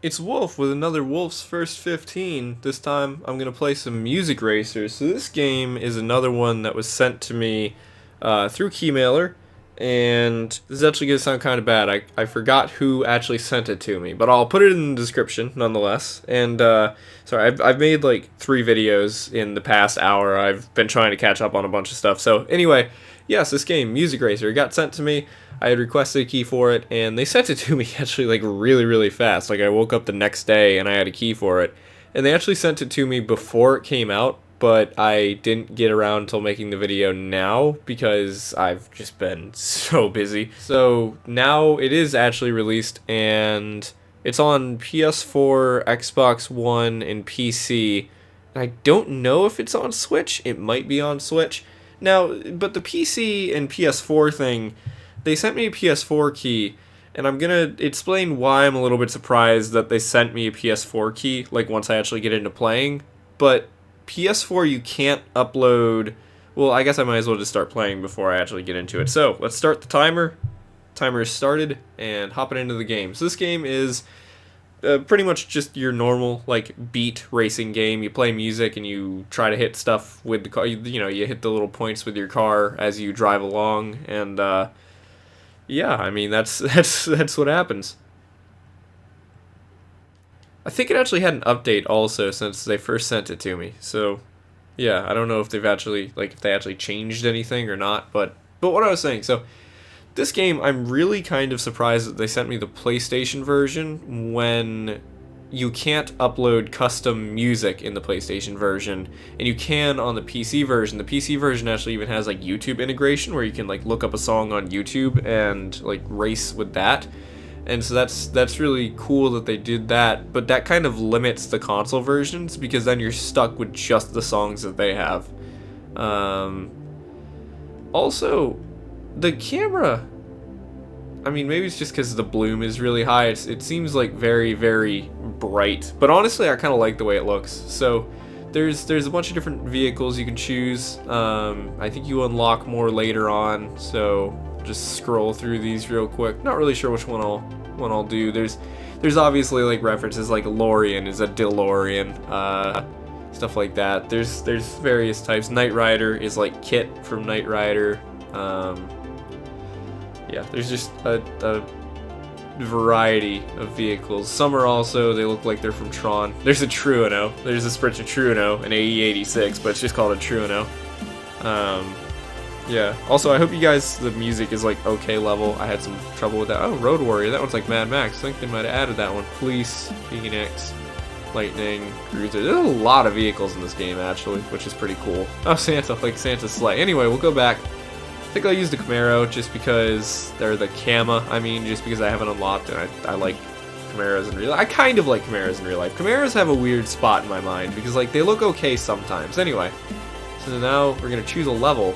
It's Wolf with another Wolf's First 15. This time I'm going to play some Music Racers. So this game is another one that was sent to me through KeyMailer, and this is actually going to sound kind of bad. I forgot who actually sent it to me, but I'll put it in the description nonetheless. And sorry, I've made like 3 videos in the past hour. I've been trying to catch up on a bunch of stuff. So anyway, yes, this game, Music Racer, got sent to me. I had requested a key for it, and they sent it to me actually like really fast. Like I woke up the next day and I had a key for it. And they actually sent it to me before it came out, but I didn't get around until making the video now because I've just been so busy. So now it is actually released, and it's on PS4, Xbox One, and PC. I don't know if it's on Switch. It might be on Switch. Now, but the PC and PS4 thing, they sent me a PS4 key, and I'm gonna explain why I'm a little bit surprised that they sent me a PS4 key, like once I actually get into playing. But PS4 you can't upload, well, I guess I might as well just start playing before I actually get into it. So, let's start the timer. Timer is started, and hopping into the game. So this game is pretty much just your normal, like, beat racing game. You play music and you try to hit stuff with the car. You know, you hit the little points with your car as you drive along, and yeah, I mean, that's what happens. I think it actually had an update also since they first sent it to me. So, yeah, I don't know if they've actually, like, if they actually changed anything or not, but what I was saying, so this game, I'm really kind of surprised that they sent me the PlayStation version when you can't upload custom music in the PlayStation version, and you can on the PC version. The PC version actually even has like YouTube integration where you can like look up a song on YouTube and like race with that. And so that's really cool that they did that, but that kind of limits the console versions because then you're stuck with just the songs that they have. Also, the camera, I mean, maybe it's just because the bloom is really high. It seems like very bright, but honestly, I kind of like the way it looks. So there's a bunch of different vehicles you can choose. I think you unlock more later on. So just scroll through these real quick. Not really sure which one I'll do. There's obviously like references like Lorian is a DeLorean, stuff like that. There's various types. Knight Rider is like Kit from Knight Rider. Yeah, there's just a variety of vehicles. Some are also, they look like they're from Tron. There's a Truino. There's a Sprinter Truino, an AE86, but it's just called a Truino. Yeah. Also, I hope you guys, the music is like okay level. I had some trouble with that. Oh, Road Warrior. That one's like Mad Max. I think they might have added that one. Police, Phoenix, Lightning, Cruiser. There's a lot of vehicles in this game, actually, which is pretty cool. Oh, Santa, like Santa's sleigh. Anyway, we'll go back. I think I'll use the Camaro just because they're the Cama. I mean, just because I haven't unlocked it. I like Camaros in real life. I kind of like Camaros in real life. Camaros have a weird spot in my mind because like they look okay sometimes. Anyway, so now we're gonna choose a level.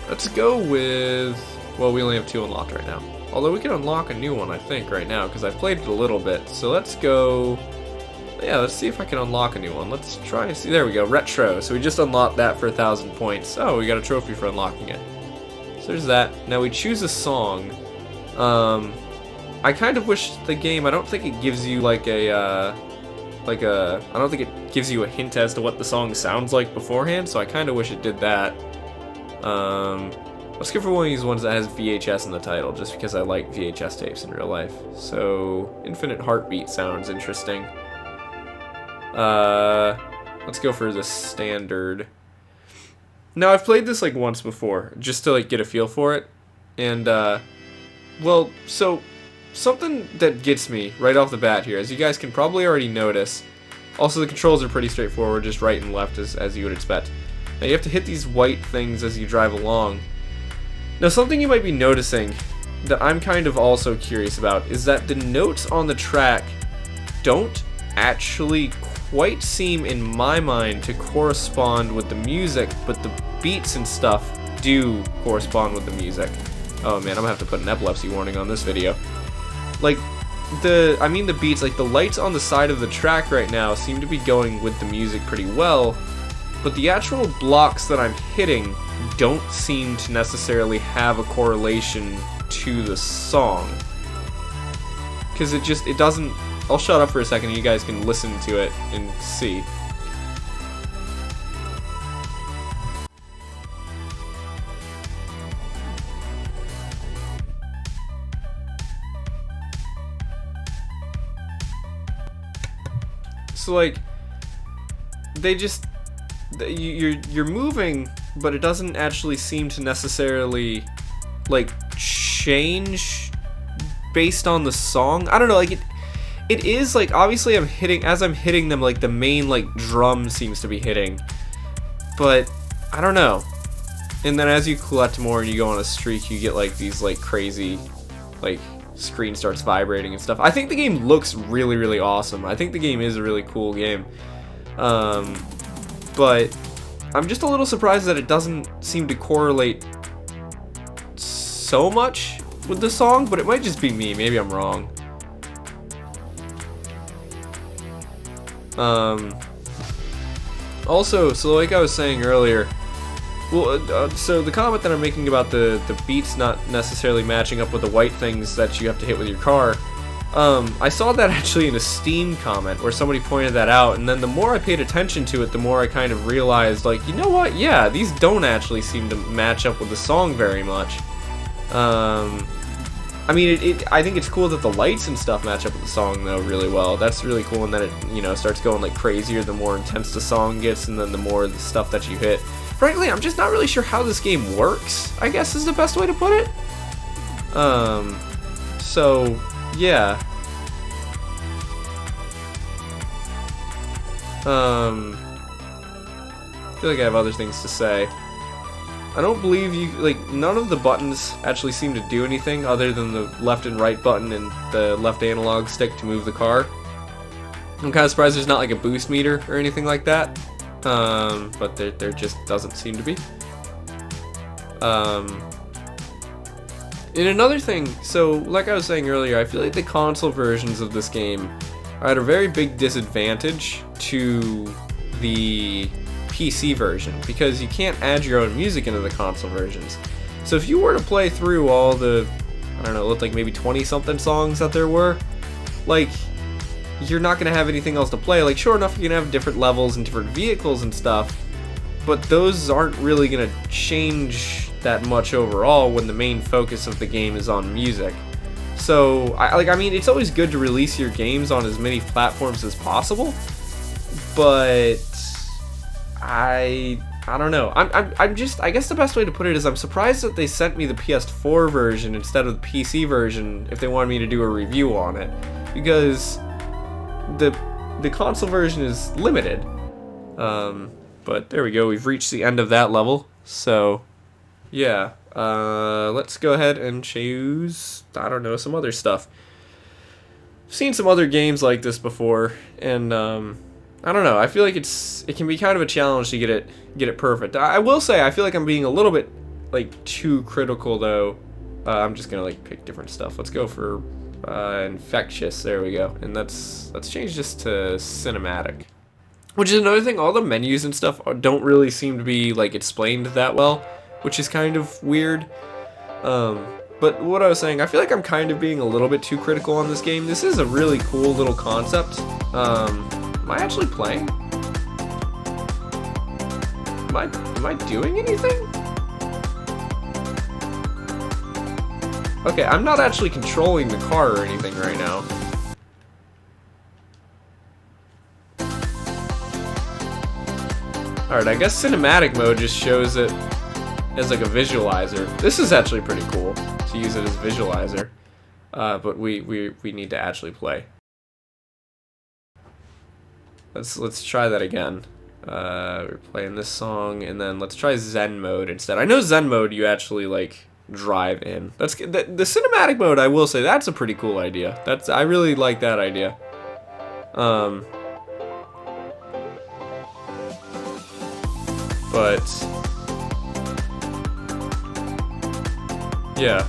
Let's go with, well, we only have 2 unlocked right now. Although we can unlock a new one, I think, right now because I've played it a little bit. So let's go. Yeah, let's see if I can unlock a new one. Let's try and see. There we go, Retro. So we just unlocked that for 1,000 points. Oh, we got a trophy for unlocking it. So there's that. Now we choose a song. I kind of wish the game, I don't think it gives you like I don't think it gives you a hint as to what the song sounds like beforehand, so I kind of wish it did that. Let's go for one of these ones that has VHS in the title, just because I like VHS tapes in real life. So, Infinite Heartbeat sounds interesting. Let's go for the standard. Now, I've played this like once before, just to like get a feel for it. And, well, so something that gets me right off the bat here, as you guys can probably already notice, also the controls are pretty straightforward, just right and left as you would expect. Now, you have to hit these white things as you drive along. Now, something you might be noticing that I'm kind of also curious about is that the notes on the track don't actually quite seem in my mind to correspond with the music, but the beats and stuff do correspond with the music. Oh man, I'm gonna have to put an epilepsy warning on this video. Like, the beats, like the lights on the side of the track right now seem to be going with the music pretty well, but the actual blocks that I'm hitting don't seem to necessarily have a correlation to the song. because it doesn't. I'll shut up for a second and you guys can listen to it and see. So like, you're moving, but it doesn't actually seem to necessarily like change based on the song. I don't know, like it is like, obviously I'm hitting them, like the main like drum seems to be hitting, but I don't know. And then as you collect more and you go on a streak, you get like these like crazy, like, screen starts vibrating and stuff. I think the game looks really, really awesome. I think the game is a really cool game. But I'm just a little surprised that it doesn't seem to correlate so much with the song, but it might just be me. Maybe I'm wrong. Also, so like I was saying earlier, well, so the comment that I'm making about the beats not necessarily matching up with the white things that you have to hit with your car, I saw that actually in a Steam comment where somebody pointed that out, and then the more I paid attention to it, the more I kind of realized, like, you know what, yeah, these don't actually seem to match up with the song very much. I mean, I think it's cool that the lights and stuff match up with the song, though, really well. That's really cool, and then it, you know, starts going, like, crazier the more intense the song gets, and then the more the stuff that you hit. Frankly, I'm just not really sure how this game works, I guess is the best way to put it. So, yeah. I feel like I have other things to say. I don't believe you, like, none of the buttons actually seem to do anything other than the left and right button and the left analog stick to move the car. I'm kind of surprised there's not like a boost meter or anything like that. But there just doesn't seem to be. And another thing, so like I was saying earlier, I feel like the console versions of this game are at a very big disadvantage to the PC version, because you can't add your own music into the console versions. So if you were to play through all the, I don't know, it looked like maybe 20-something songs that there were, like, you're not going to have anything else to play. Like, sure enough, you can have different levels and different vehicles and stuff, but those aren't really going to change that much overall when the main focus of the game is on music. So, I mean, it's always good to release your games on as many platforms as possible, but I don't know. I'm just, I guess the best way to put it is I'm surprised that they sent me the PS4 version instead of the PC version if they wanted me to do a review on it, because the console version is limited. But there we go, we've reached the end of that level. So yeah, let's go ahead and choose, I don't know, some other stuff. I've seen some other games like this before, and I don't know, I feel like it can be kind of a challenge to get it perfect. I will say I feel like I'm being a little bit like too critical though. I'm just gonna like pick different stuff. Let's go for infectious. There we go. And let's change this to cinematic. Which is another thing, all the menus and stuff don't really seem to be like explained that well, which is kind of weird. But what I was saying, I feel like I'm kind of being a little bit too critical on this game. This is a really cool little concept. Am I actually playing? Am I doing anything? Okay, I'm not actually controlling the car or anything right now. Alright, I guess cinematic mode just shows it as like a visualizer. This is actually pretty cool to use it as a visualizer. But we need to actually play. Let's try that again. We're playing this song, and then let's try Zen mode instead. I know Zen mode you actually like drive in. The cinematic mode, I will say, that's a pretty cool idea. I really like that idea. But yeah,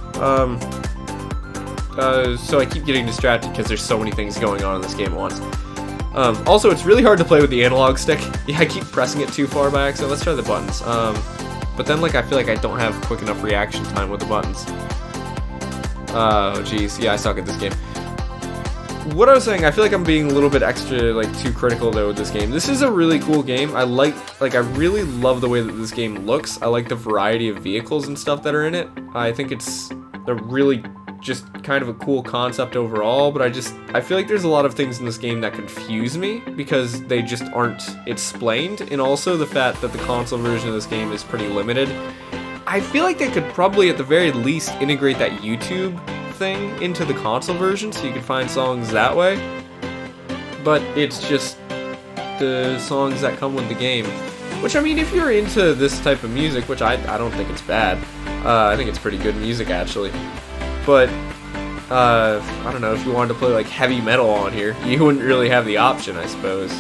so I keep getting distracted because there's so many things going on in this game at once. Also, it's really hard to play with the analog stick. Yeah, I keep pressing it too far by accident. Let's try the buttons. But then, like, I feel like I don't have quick enough reaction time with the buttons. Oh, jeez. Yeah, I suck at this game. what I was saying, I feel like I'm being a little bit extra, like, too critical, though, with this game. This is a really cool game. I I really love the way that this game looks. I like the variety of vehicles and stuff that are in it. I think it's a really just kind of a cool concept overall, but I feel like there's a lot of things in this game that confuse me because they just aren't explained, and also the fact that the console version of this game is pretty limited. I feel like they could probably, at the very least, integrate that YouTube thing into the console version so you can find songs that way, but it's just the songs that come with the game, which, I mean, if you're into this type of music, which I don't think it's bad, I think it's pretty good music actually, but I don't know, if you wanted to play like heavy metal on here, you wouldn't really have the option, I suppose.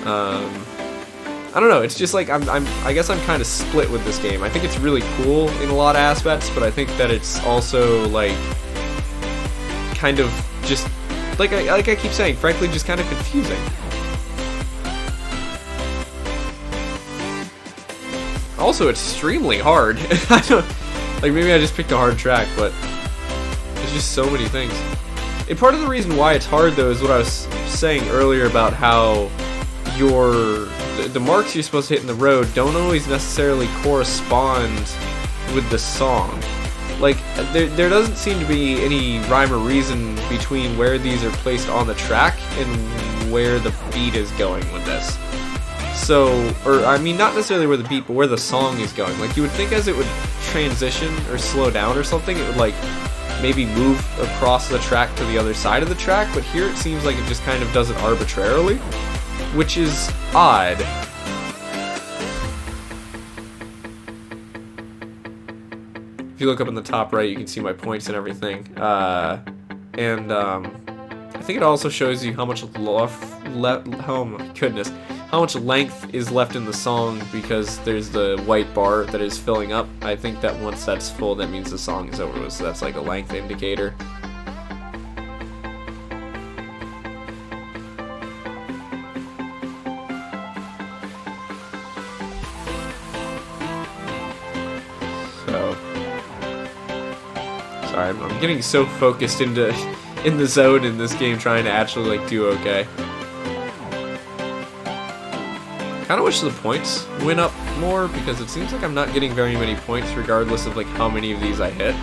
I don't know, it's just like I guess I'm kind of split with this game. I think it's really cool in a lot of aspects, but I think that it's also like kind of just like I keep saying, frankly, just kind of confusing. Also, it's extremely hard. I don't, like, maybe I just picked a hard track, but there's just so many things. And part of the reason why it's hard, though, is what I was saying earlier about how the marks you're supposed to hit in the road don't always necessarily correspond with the song. Like, there doesn't seem to be any rhyme or reason between where these are placed on the track and where the beat is going with this. So, or I mean, not necessarily where the beat, but where the song is going. Like, you would think as it would transition or slow down or something, it would, like, maybe move across the track to the other side of the track, but here it seems like it just kind of does it arbitrarily, which is odd. If you look up in the top right, you can see my points and everything. I think it also shows you how much oh my goodness, how much length is left in the song, because there's the white bar that is filling up. I think that once that's full, that means the song is over with, so that's like a length indicator. So, sorry, I'm getting so focused in the zone in this game, trying to actually like do okay. Kind of wish the points went up more, because it seems like I'm not getting very many points regardless of like how many of these I hit.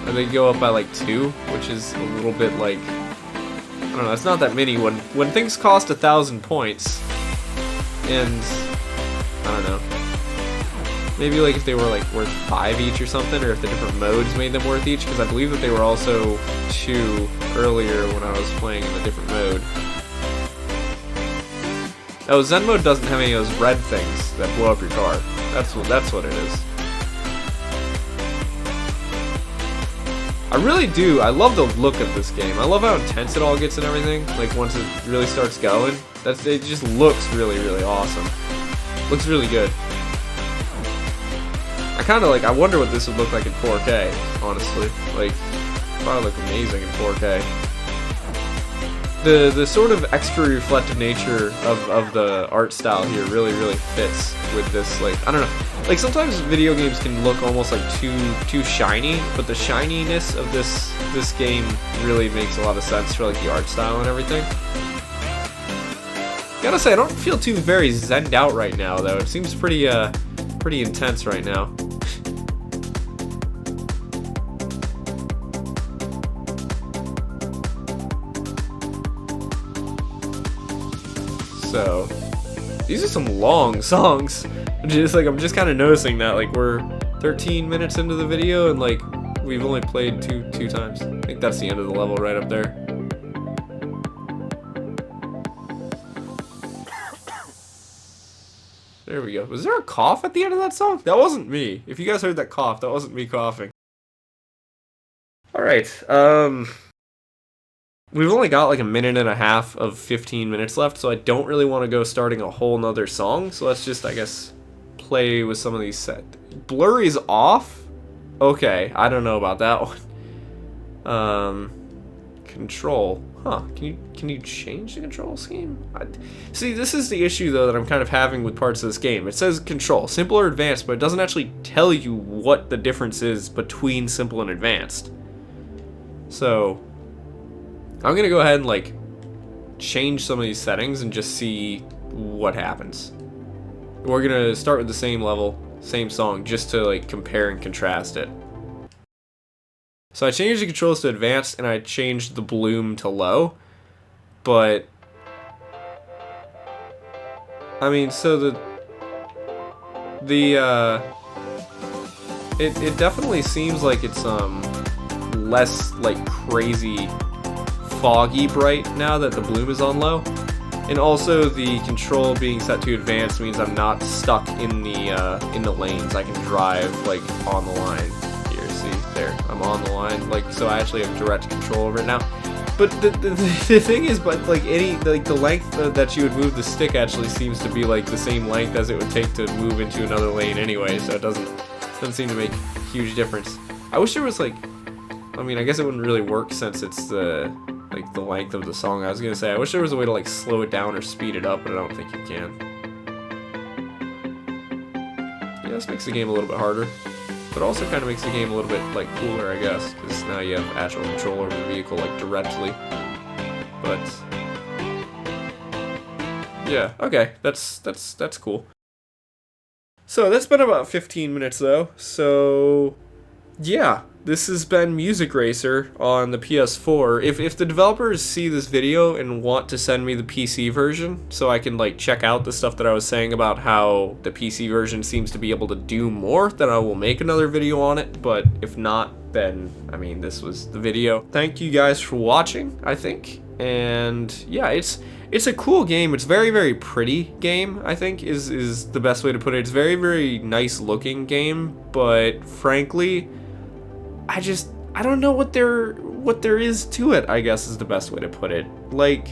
And they go up by like 2, which is a little bit like, I don't know, it's not that many when things cost 1,000 points. And I don't know, maybe like if they were like worth 5 each or something, or if the different modes made them worth each, because I believe that they were also 2 earlier when I was playing in a different mode. Oh, Zen mode doesn't have any of those red things that blow up your car. That's what it is. I really do. I love the look of this game. I love how intense it all gets and everything. Like, once it really starts going, it just looks really, really awesome. Looks really good. I wonder what this would look like in 4K, honestly. Like, probably look amazing in 4K. The sort of extra reflective nature of the art style here really, really fits with this, like, I don't know. Like, sometimes video games can look almost like too shiny, but the shininess of this game really makes a lot of sense for, like, the art style and everything. Gotta say, I don't feel too very zenned out right now, though. It seems pretty intense right now. So, these are some long songs. I'm just kind of noticing that, like, we're 13 minutes into the video and like we've only played two times. I think that's the end of the level right up there. There we go. Was there a cough at the end of that song? That wasn't me. If you guys heard that cough, that wasn't me coughing. Alright, we've only got like a minute and a half of 15 minutes left, so I don't really want to go starting a whole nother song, so let's just, I guess, play with some of these set. Blurry's off? Okay, I don't know about that one. Control. Huh, can you change the control scheme? See, this is the issue, though, that I'm kind of having with parts of this game. It says control, simple or advanced, but it doesn't actually tell you what the difference is between simple and advanced. So I'm gonna go ahead and like change some of these settings and just see what happens. We're gonna start with the same level, same song, just to like compare and contrast it. So I changed the controls to advanced and I changed the bloom to low, but I mean, so it definitely seems like it's less like crazy foggy bright now that the bloom is on low. And also the control being set to advanced means I'm not stuck in the lanes. I can drive like on the line. Here, see, there, I'm on the line. Like, so I actually have direct control over it now. But the thing is, but like the length that you would move the stick actually seems to be like the same length as it would take to move into another lane anyway. So it doesn't seem to make a huge difference. I wish there was like, I mean, I guess it wouldn't really work since it's the length of the song. I was gonna say, I wish there was a way to like slow it down or speed it up, but I don't think you can. Yeah, this makes the game a little bit harder, but also kind of makes the game a little bit like cooler, I guess, because now you have actual control over the vehicle like directly. But yeah, okay, that's cool. So that's been about 15 minutes though. So yeah, this has been Music Racer on the PS4. If the developers see this video and want to send me the PC version so I can like check out the stuff that I was saying about how the PC version seems to be able to do more, then I will make another video on it. But if not, then I mean, this was the video. Thank you guys for watching, I think. And yeah, it's a cool game. It's very, very pretty game, I think is the best way to put it. It's very, very nice looking game, but frankly, I don't know what there is to it, I guess is the best way to put it. Like,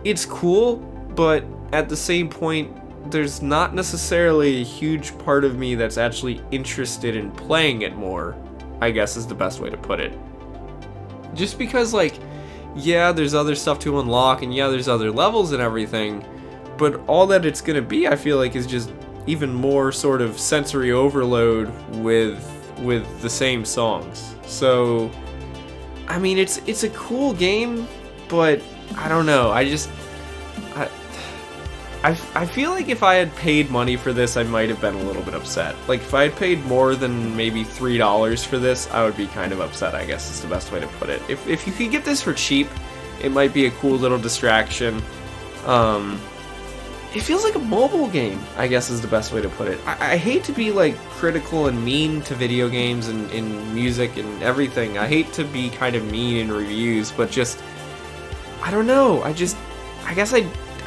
it's cool, but at the same point, there's not necessarily a huge part of me that's actually interested in playing it more, I guess is the best way to put it. Just because, like, yeah, there's other stuff to unlock, and yeah, there's other levels and everything, but all that it's gonna be, I feel like, is just even more sort of sensory overload with the same songs. So I mean, it's a cool game, but I don't know, I feel like if I had paid money for this, I might have been a little bit upset. Like, if I had paid more than maybe $3 for this, I would be kind of upset, I guess is the best way to put it. If you could get this for cheap, it might be a cool little distraction. It feels like a mobile game, I guess is the best way to put it. I hate to be like critical and mean to video games and music and everything. I hate to be kind of mean in reviews, but just, I don't know. I guess I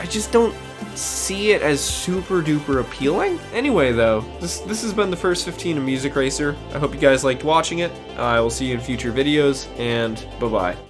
just don't see it as super duper appealing. Anyway though, this has been the first 15 of Music Racer. I hope you guys liked watching it. I will see you in future videos, and bye bye.